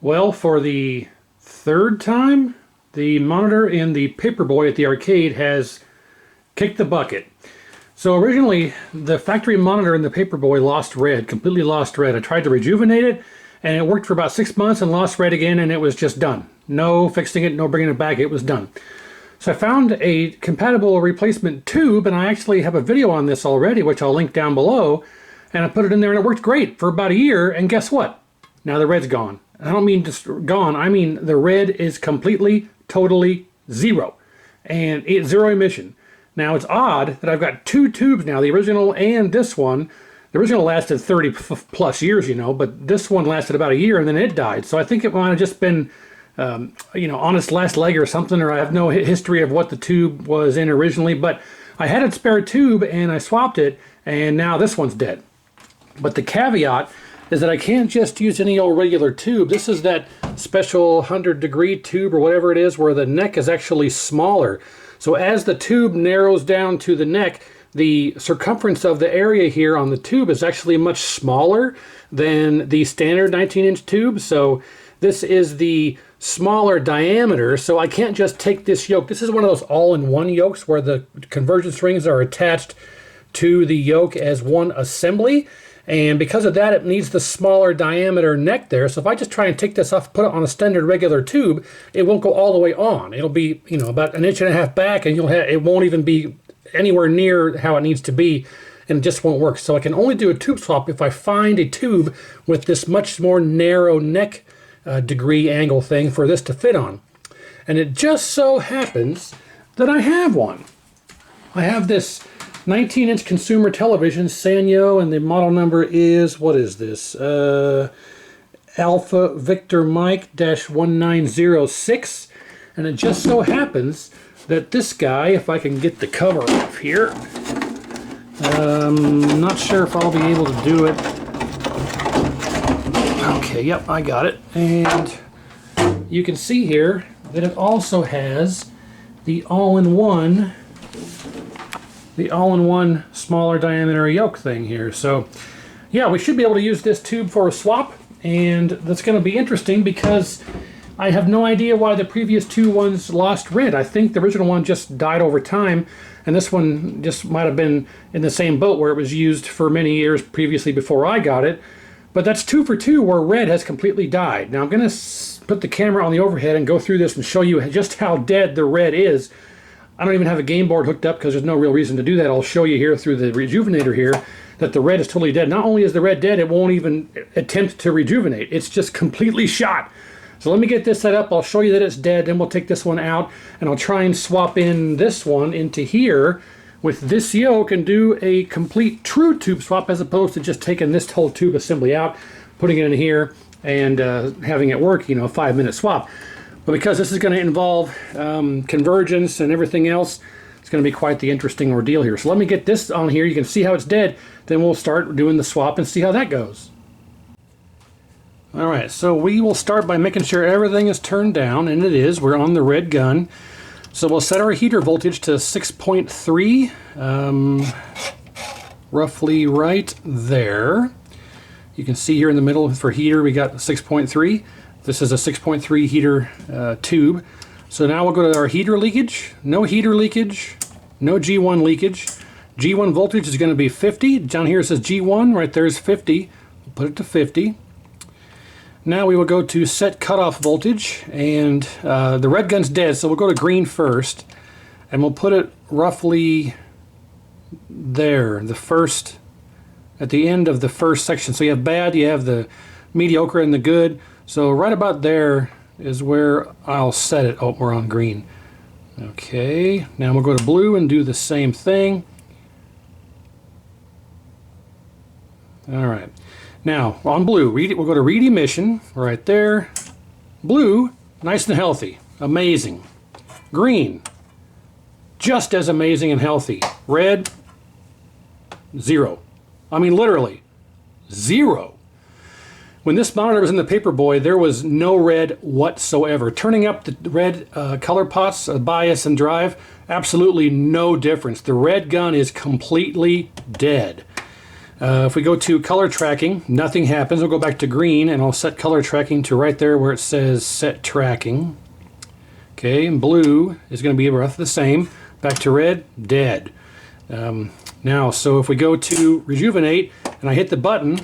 Well, for the third time, the monitor in the Paperboy at the arcade has kicked the bucket. So originally, the factory monitor in the Paperboy lost red, completely lost red. I tried to rejuvenate it, and it worked for about 6 months and lost red again, and it was just done. No fixing it, no bringing it back, it was done. So I found a compatible replacement tube, and I actually have a video on this already, which I'll link down below, and I put it in there, and it worked great for about a year, and guess what? Now the red's gone. I don't mean just gone, I mean the red is completely, totally zero. And it's zero emission. Now it's odd that I've got two tubes now, the original and this one. The original lasted 30 plus years, you know, but this one lasted about a year and then it died. So I think it might have just been, on its last leg or something, or I have no history of what the tube was in originally, but I had a spare tube and I swapped it, and now this one's dead. But the caveat is that I can't just use any old regular tube. This is that special 100-degree tube or whatever it is where the neck is actually smaller. So as the tube narrows down to the neck, the circumference of the area here on the tube is actually much smaller than the standard 19-inch tube. So this is the smaller diameter, so I can't just take this yoke. This is one of those all-in-one yokes where the convergence rings are attached to the yoke as one assembly. And because of that, it needs the smaller diameter neck there. So if I just try and take this off, put it on a standard regular tube, it won't go all the way on. It'll be, about 1.5 inches back, and it won't even be anywhere near how it needs to be, and it just won't work. So I can only do a tube swap if I find a tube with this much more narrow neck degree angle thing for this to fit on. And it just so happens that I have one. I have this 19-inch consumer television, Sanyo, and the model number is, what is this? Alpha Victor Mike -1906. And it just so happens that this guy, if I can get the cover off here, I'm not sure if I'll be able to do it. Okay, yep, I got it. And you can see here that it also has the all-in-one smaller diameter yoke thing here. So yeah, we should be able to use this tube for a swap, and that's going to be interesting because I have no idea why the previous two ones lost red. I think the original one just died over time, and this one just might have been in the same boat where it was used for many years previously before I got it. But that's 2 for 2 where red has completely died. Now I'm going to put the camera on the overhead and go through this and show you just how dead the red is. I don't even have a game board hooked up because there's no real reason to do that. I'll show you here through the rejuvenator here that the red is totally dead. Not only is the red dead, it won't even attempt to rejuvenate. It's just completely shot. So let me get this set up. I'll show you that it's dead. Then we'll take this one out, and I'll try and swap in this one into here with this yoke and do a complete true tube swap as opposed to just taking this whole tube assembly out, putting it in here, and having it work, a 5-minute swap. But because this is going to involve convergence and everything else, it's going to be quite the interesting ordeal here. So let me get this on here. You can see how it's dead. Then we'll start doing the swap and see how that goes. Alright, so we will start by making sure everything is turned down, and it is. We're on the red gun. So we'll set our heater voltage to 6.3, roughly right there. You can see here in the middle for heater we got 6.3. This is a 6.3 heater tube. So now we'll go to our heater leakage. No heater leakage, no G1 leakage. G1 voltage is going to be 50. Down here it says G1, right there is 50. We'll put it to 50. Now we will go to set cutoff voltage, and the red gun's dead, so we'll go to green first, and we'll put it roughly there, at the end of the first section. So you have bad, you have the mediocre, and the good. So right about there is where I'll set it. Oh, we're on green. Okay, now we'll go to blue and do the same thing. All right. Now, on blue, we'll go to read emission, right there. Blue, nice and healthy, amazing. Green, just as amazing and healthy. Red, 0. I mean, literally, 0. When this monitor was in the Paperboy, there was no red whatsoever. Turning up the red color pots, bias and drive, absolutely no difference. The red gun is completely dead. If we go to color tracking, nothing happens. We'll go back to green, and I'll set color tracking to right there where it says set tracking. Okay, and blue is going to be roughly the same. Back to red, dead. Now, so if we go to rejuvenate, and I hit the button,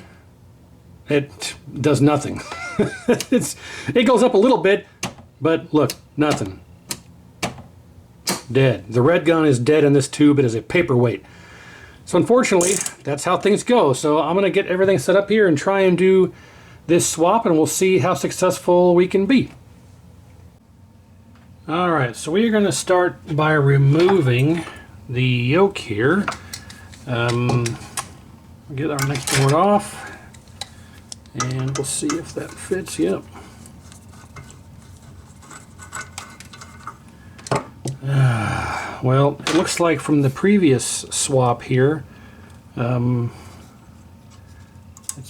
it does nothing. It goes up a little bit, but look, nothing. Dead. The red gun is dead in this tube. It is a paperweight. So unfortunately, that's how things go. So I'm going to get everything set up here and try and do this swap, and we'll see how successful we can be. Alright, so we are going to start by removing the yoke here. Get our next board off, and we'll see if that fits. Yep. Well, it looks like from the previous swap here, it's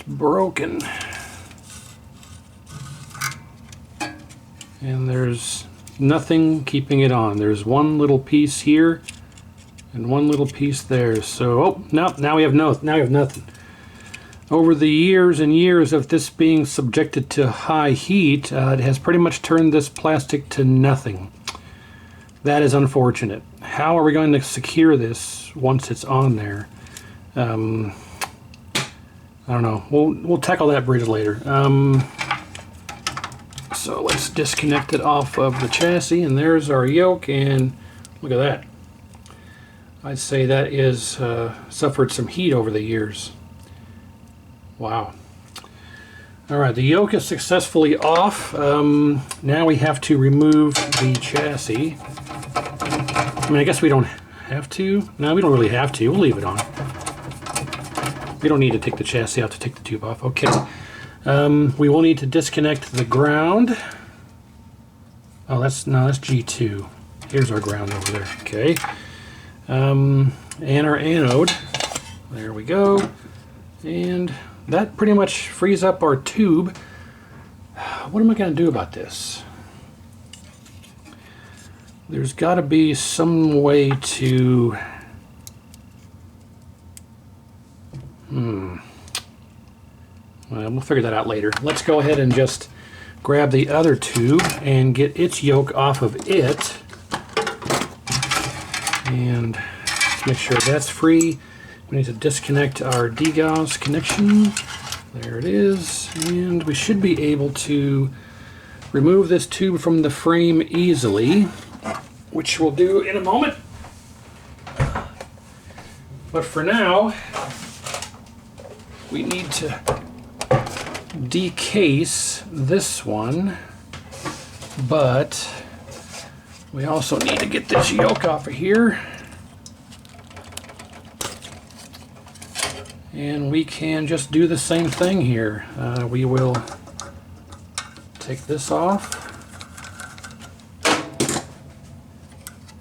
broken. And there's nothing keeping it on. There's one little piece here and one little piece there. So, oh, no, now we have nothing. Over the years and years of this being subjected to high heat, it has pretty much turned this plastic to nothing. That is unfortunate. How are we going to secure this once it's on there? I don't know. We'll tackle that bridge later. So let's disconnect it off of the chassis, and there's our yoke, and look at that. I'd say that is suffered some heat over the years. Wow. Alright, the yoke is successfully off. Now we have to remove the chassis. I mean, I guess we don't have to. No, we don't really have to. We'll leave it on. We don't need to take the chassis out to take the tube off. Okay. We will need to disconnect the ground. Oh, that's G2. Here's our ground over there. Okay. And our anode. There we go. And that pretty much frees up our tube. What am I going to do about this? There's got to be some way to... Well, we'll figure that out later. Let's go ahead and just grab the other tube and get its yoke off of it. And let's make sure that's free. We need to disconnect our degauss connection. There it is. And we should be able to remove this tube from the frame easily, which we'll do in a moment. But for now, we need to decase this one, but we also need to get this yoke off of here. And we can just do the same thing here. We will take this off.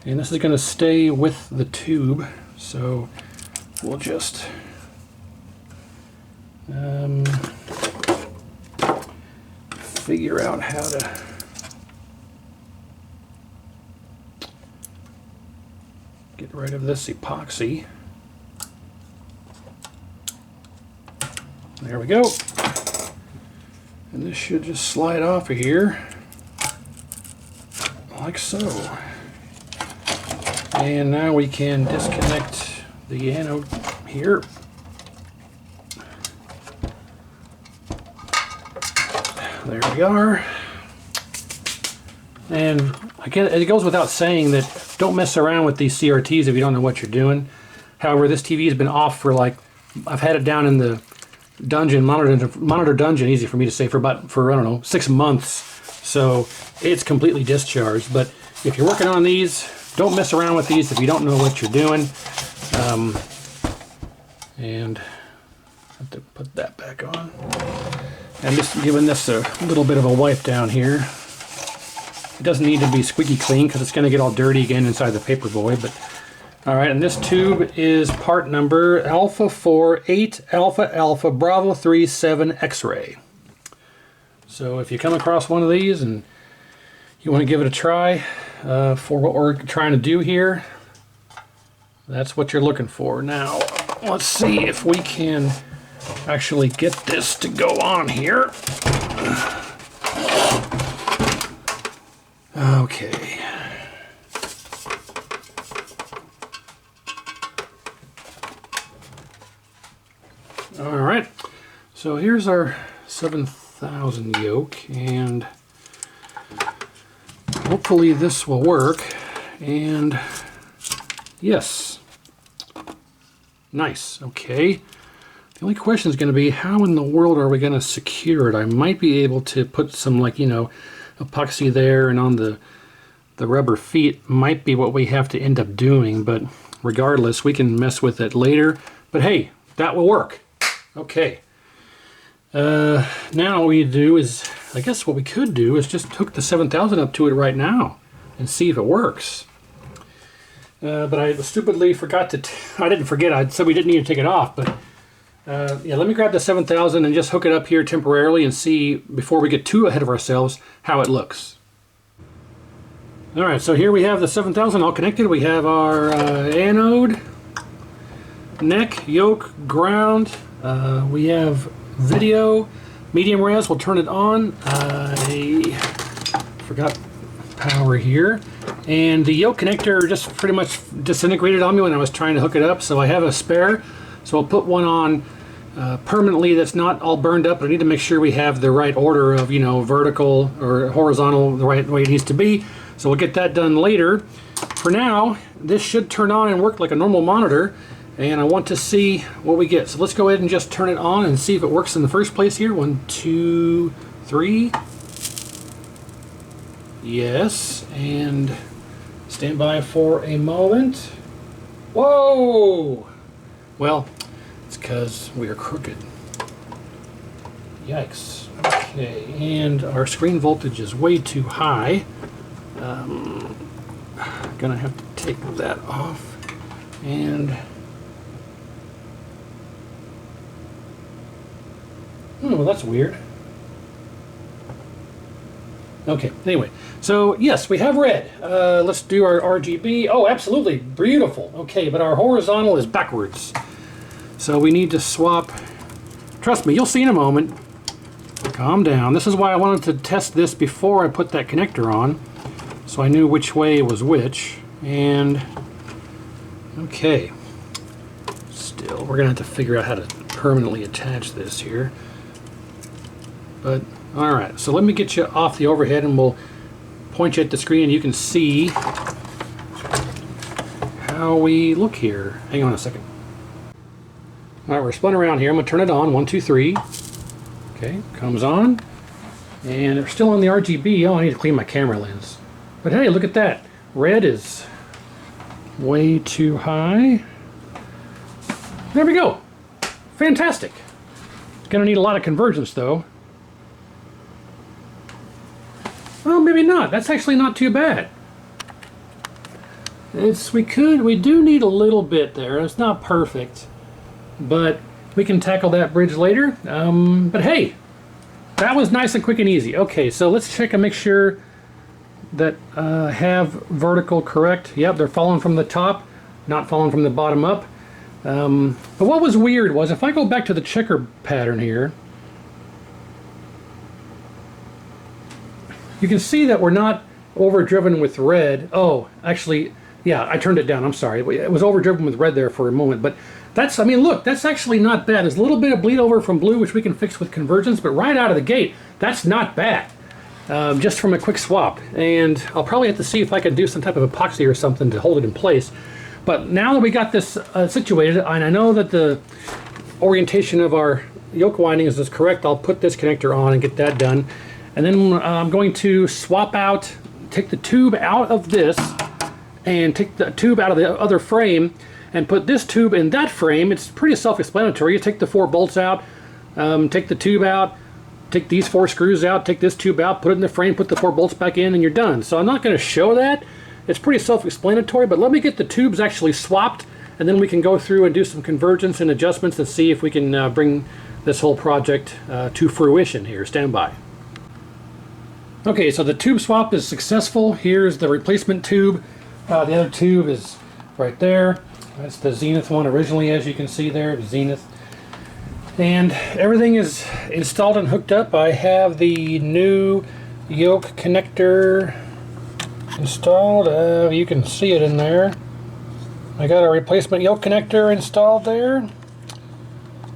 And this is going to stay with the tube, so we'll just figure out how to get rid of this epoxy. There we go. And this should just slide off of here like so. And now we can disconnect the anode here. There we are. And again, it goes without saying that don't mess around with these CRTs if you don't know what you're doing. However, this TV has been off for I've had it down in the monitor dungeon, easy for me to say, for I don't know, 6 months. So it's completely discharged. But if you're working on these, don't mess around with these if you don't know what you're doing. And I have to put that back on. I'm just giving this a little bit of a wipe down here. It doesn't need to be squeaky clean because it's going to get all dirty again inside the Paperboy. But all right, and this tube is part number Alpha 4 8 Alpha Alpha Bravo 3 7 X-ray. So if you come across one of these and you want to give it a try for what we're trying to do here, that's what you're looking for. Now, let's see if we can actually get this to go on here. Okay. All right. So here's our 7000 yoke, and hopefully this will work. And yes. Nice. Okay. The only question is going to be, how in the world are we going to secure it? I might be able to put some, like, you know, epoxy there, and on the rubber feet might be what we have to end up doing, but regardless, we can mess with it later. But hey, that will work. Okay. Now what we do is, I guess what we could do is just hook the 7000 up to it right now and see if it works. But I stupidly forgot to, I didn't forget, I said we didn't need to take it off, but yeah, let me grab the 7000 and just hook it up here temporarily and see, before we get too ahead of ourselves, how it looks. Alright, so here we have the 7000 all connected. We have our anode, neck, yoke, ground. We have video, medium res, we'll turn it on. I forgot power here. And the yoke connector just pretty much disintegrated on me when I was trying to hook it up, so I have a spare. So I'll put one on permanently that's not all burned up, but I need to make sure we have the right order of, you know, vertical or horizontal, the right way it needs to be. So we'll get that done later. For now, this should turn on and work like a normal monitor, and I want to see what we get. So let's go ahead and just turn it on and see if it works in the first place here. 1, 2, 3. Yes, and stand by for a moment. Whoa! Well, it's because we are crooked. Yikes. Okay, and our screen voltage is way too high. Gonna have to take that off. And well, that's weird. Okay, anyway, so yes, we have red. Let's do our RGB. Oh, absolutely, beautiful. Okay, but our horizontal is backwards. So we need to swap. Trust me, you'll see in a moment. Calm down. This is why I wanted to test this before I put that connector on, so I knew which way was which. And okay, still, we're gonna have to figure out how to permanently attach this here. But alright, so let me get you off the overhead and we'll point you at the screen and you can see how we look here. Hang on a second. Alright, we're spun around here. I'm going to turn it on. 1, 2, 3. Okay, comes on. And it's still on the RGB. Oh, I need to clean my camera lens. But hey, look at that. Red is way too high. There we go. Fantastic. It's going to need a lot of convergence though. Well, maybe not. That's actually not too bad. We do need a little bit there. It's not perfect, but we can tackle that bridge later. But hey, that was nice and quick and easy. Okay, so let's check and make sure that have vertical correct. Yep, they're falling from the top, not falling from the bottom up. But what was weird was, if I go back to the checker pattern here, you can see that we're not overdriven with red. Oh, actually, yeah, I turned it down. I'm sorry. It was overdriven with red there for a moment. But that's, I mean, look, that's actually not bad. There's a little bit of bleed over from blue, which we can fix with convergence. But right out of the gate, that's not bad. Just from a quick swap. And I'll probably have to see if I can do some type of epoxy or something to hold it in place. But now that we got this situated, and I know that the orientation of our yoke windings is correct, I'll put this connector on and get that done. And then I'm going to swap out, take the tube out of this and take the tube out of the other frame and put this tube in that frame. It's pretty self-explanatory. You take the 4 bolts out, take the tube out, take these 4 screws out, take this tube out, put it in the frame, put the 4 bolts back in, and you're done. So I'm not going to show that. It's pretty self-explanatory, but let me get the tubes actually swapped, and then we can go through and do some convergence and adjustments and see if we can bring this whole project to fruition here. Stand by. Okay, so the tube swap is successful. Here's the replacement tube. The other tube is right there. That's the Zenith one originally, as you can see there, Zenith. And everything is installed and hooked up. I have the new Yoke connector installed. You can see it in there. I got a replacement Yoke connector installed there.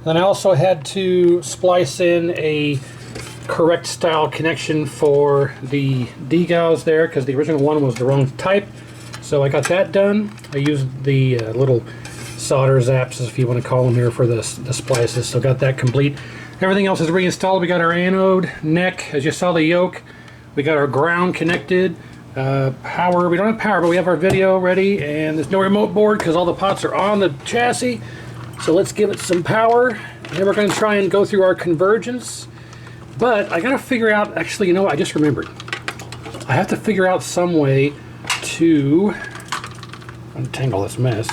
Then I also had to splice in a correct style connection for the degauss there, because the original one was the wrong type. So I got that done. I used the little solder zaps, if you want to call them here, for the splices. So got that complete. Everything else is reinstalled. We got our anode, neck, as you saw the Yoke. We got our ground connected. Power, we don't have power, but we have our video ready, and there's no remote board because all the pots are on the chassis. So let's give it some power. Then we're going to try and go through our convergence. But I got to figure out, actually, you know what, I just remembered. I have to figure out some way to untangle this mess.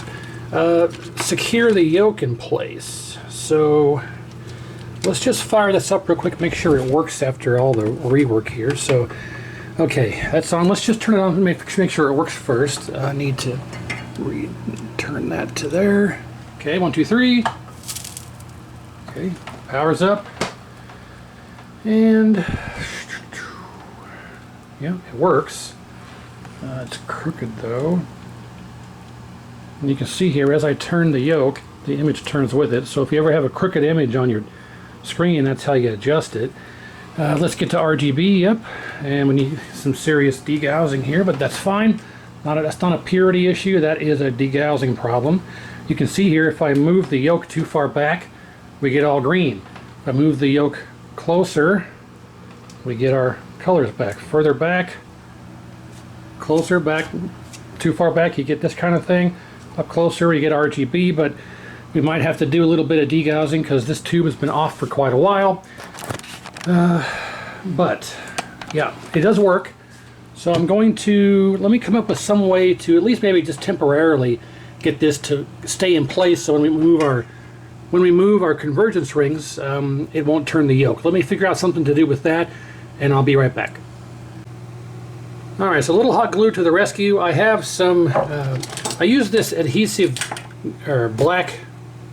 Secure the Yoke in place. So let's just fire this up real quick, make sure it works after all the rework here. So, okay, that's on. Let's just turn it on and make sure it works first. I need to turn that to there. Okay, 1, 2, 3. Okay, power's up. And yeah, it works. It's crooked though. And you can see here, as I turn the Yoke, the image turns with it. So if you ever have a crooked image on your screen, that's how you adjust it. Let's get to RGB, yep. And we need some serious degaussing here, but that's fine. That's not a purity issue, that is a degaussing problem. You can see here, if I move the Yoke too far back, we get all green. If I move the Yoke closer, we get our colors back. Further back, closer back, too far back, you get this kind of thing. Up closer, you get RGB, but we might have to do a little bit of degaussing because this tube has been off for quite a while. But yeah, it does work. So I'm going to, let me come up with some way to at least maybe just temporarily get this to stay in place, so when we move our convergence rings, it won't turn the Yoke. Let me figure out something to do with that, and I'll be right back. Alright, so a little hot glue to the rescue. I have some, I use this adhesive, or black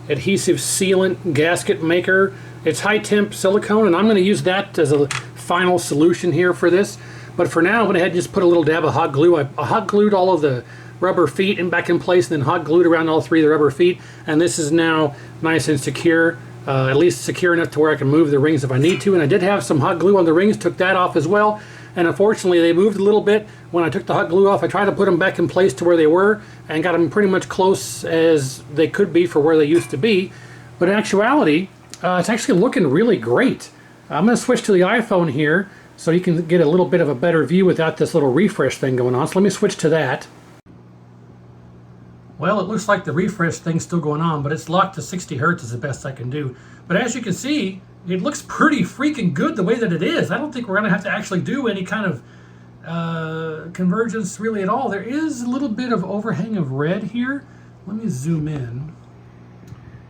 adhesive sealant gasket maker. It's high temp silicone, and I'm going to use that as a final solution here for this. But for now, I went ahead and just put a little dab of hot glue. I hot glued all of the rubber feet and back in place, and then hot glued around all 3 of the rubber feet, and this is now nice and secure, at least secure enough to where I can move the rings if I need to. And I did have some hot glue on the rings, took that off as well, and unfortunately they moved a little bit. When I took the hot glue off, I tried to put them back in place to where they were and got them pretty much close as they could be for where they used to be. But in actuality, it's actually looking really great. I'm going to switch to the iPhone here so you can get a little bit of a better view without this little refresh thing going on. So let me switch to that. Well, it looks like the refresh thing's still going on, but it's locked to 60 Hertz is the best I can do. But as you can see, it looks pretty freaking good the way that it is. I don't think we're going to have to actually do any kind of convergence really at all. There is a little bit of overhang of red here. Let me zoom in.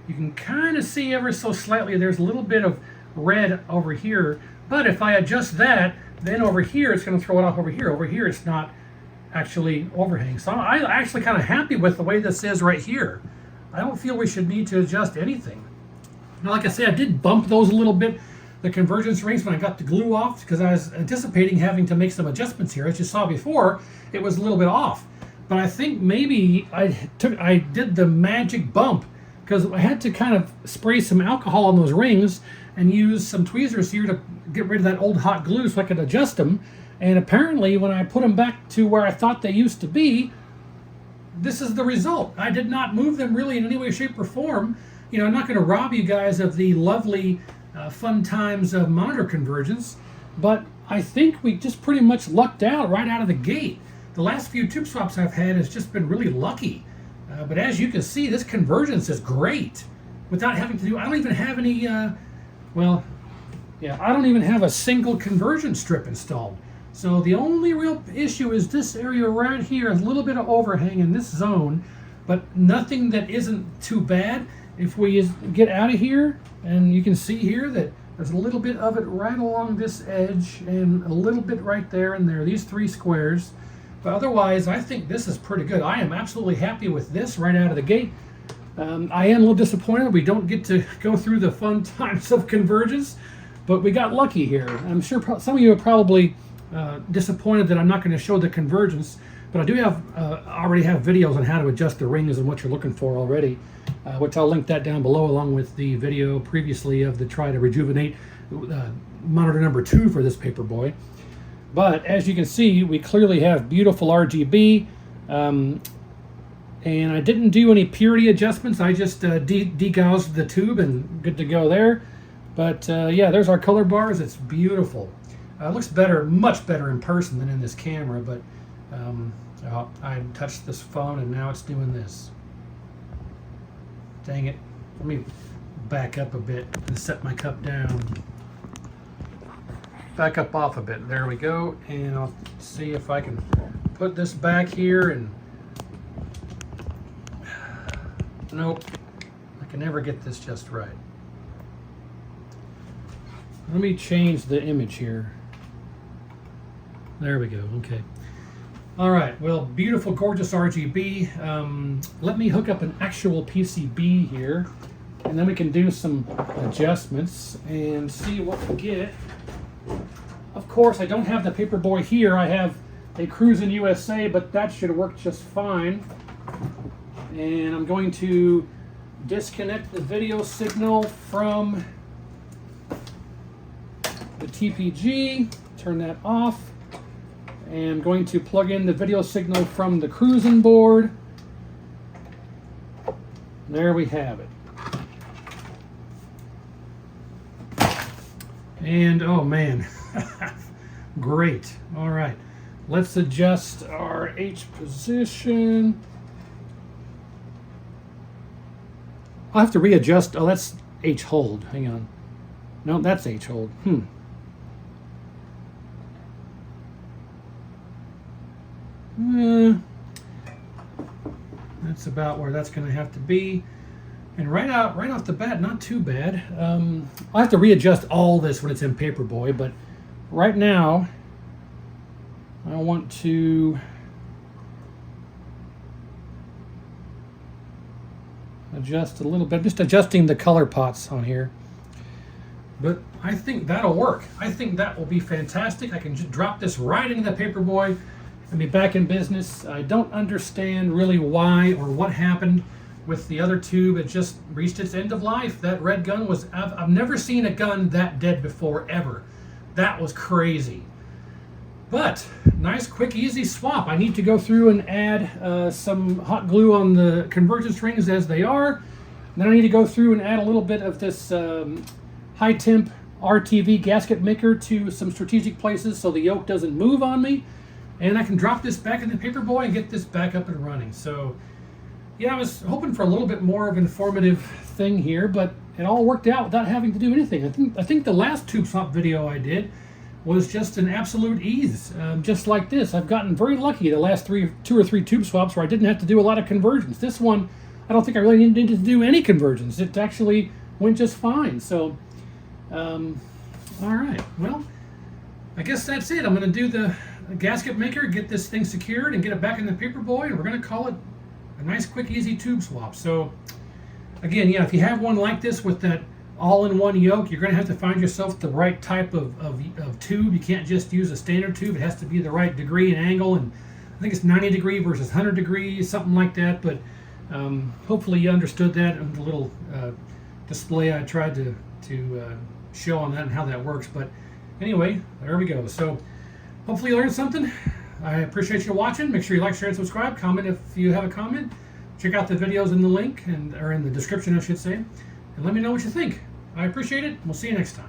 You can kind of see ever so slightly there's a little bit of red over here. But if I adjust that, then over here it's going to throw it off over here. Over here it's not actually overhang. So I'm actually kind of happy with the way this is right here. I don't feel we should need to adjust anything. Now, like I said, I did bump those a little bit, the convergence rings, when I got the glue off, because I was anticipating having to make some adjustments here. As you saw before, it was a little bit off. But I think maybe I did the magic bump, because I had to kind of spray some alcohol on those rings and use some tweezers here to get rid of that old hot glue so I could adjust them. And apparently when I put them back to where I thought they used to be, this is the result. I did not move them really in any way, shape, or form. You know, I'm not going to rob you guys of the lovely fun times of monitor convergence, but I think we just pretty much lucked out right out of the gate. The last few tube swaps I've had has just been really lucky. But as you can see, this convergence is great without having to do, I don't even have any, I don't even have a single conversion strip installed. So the only real issue is this area right here, a little bit of overhang in this zone, but nothing that isn't too bad. If we get out of here, and you can see here that there's a little bit of it right along this edge and a little bit right there and there, these 3 squares. But otherwise, I think this is pretty good. I am absolutely happy with this right out of the gate. I am a little disappointed we don't get to go through the fun times of convergence, but we got lucky here. I'm sure some of you are probably disappointed that I'm not going to show the convergence, but I do have already have videos on how to adjust the rings and what you're looking for already, which I'll link that down below along with the video previously of the try to rejuvenate monitor number 2 for this Paperboy. But as you can see, we clearly have beautiful RGB, and I didn't do any purity adjustments. I just degauzed the tube and good to go there. But yeah, there's our color bars. It's beautiful. It looks better, much better in person than in this camera, but oh, I touched this phone and now it's doing this. Dang it. Let me back up a bit and set my cup down. Back up off a bit. There we go. And I'll see if I can put this back here and nope. I can never get this just right. Let me change the image here. There we go. Okay. All right. Well, beautiful, gorgeous RGB. Let me hook up an actual PCB here, and then we can do some adjustments and see what we get. Of course, I don't have the Paperboy here. I have a Cruisin' USA, but that should work just fine. And I'm going to disconnect the video signal from the TPG, turn that off, and I'm going to plug in the video signal from the Cruisin' board. There we have it. And oh man, great. All right, let's adjust our H position. I'll have to readjust. Oh, that's H hold. Hang on. No, that's H hold. That's about where that's going to have to be. And right off the bat, not too bad. I'll have to readjust all this when it's in Paperboy, but right now I want to adjust a little bit, just adjusting the color pots on here. But I think that'll work. I think that will be fantastic. I can just drop this right into the Paperboy and be back in business. I don't understand really why or what happened with the other tube. It just reached its end of life. That red gun was, I've never seen a gun that dead before, ever. That was crazy. But nice, quick, easy swap. I need to go through and add some hot glue on the convergence rings as they are. Then I need to go through and add a little bit of this high temp RTV gasket maker to some strategic places so the yoke doesn't move on me. And I can drop this back in the Paperboy and get this back up and running. So yeah, I was hoping for a little bit more of an informative thing here, but it all worked out without having to do anything. I think the last tube swap video I did was just an absolute ease, just like this. I've gotten very lucky the last 2 or 3 tube swaps where I didn't have to do a lot of convergence. This one, I don't think I really needed to do any convergence. It actually went just fine. So, all right, well, I guess that's it. I'm going to do the gasket maker, get this thing secured, and get it back in the Paperboy, and we're going to call it a nice, quick, easy tube swap. So, again, yeah, if you have one like this with that all-in-one yoke, you're going to have to find yourself the right type of tube. You can't just use a standard tube. It has to be the right degree and angle, and I think it's 90 degree versus 100 degrees, something like that. But hopefully you understood that in the little display I tried to show on that and how that works. But anyway, there we go. So hopefully you learned something. I appreciate you watching. Make sure you like, share, and subscribe. Comment if you have a comment. Check out the videos in the link, or in the description, I should say. And let me know what you think. I appreciate it. We'll see you next time.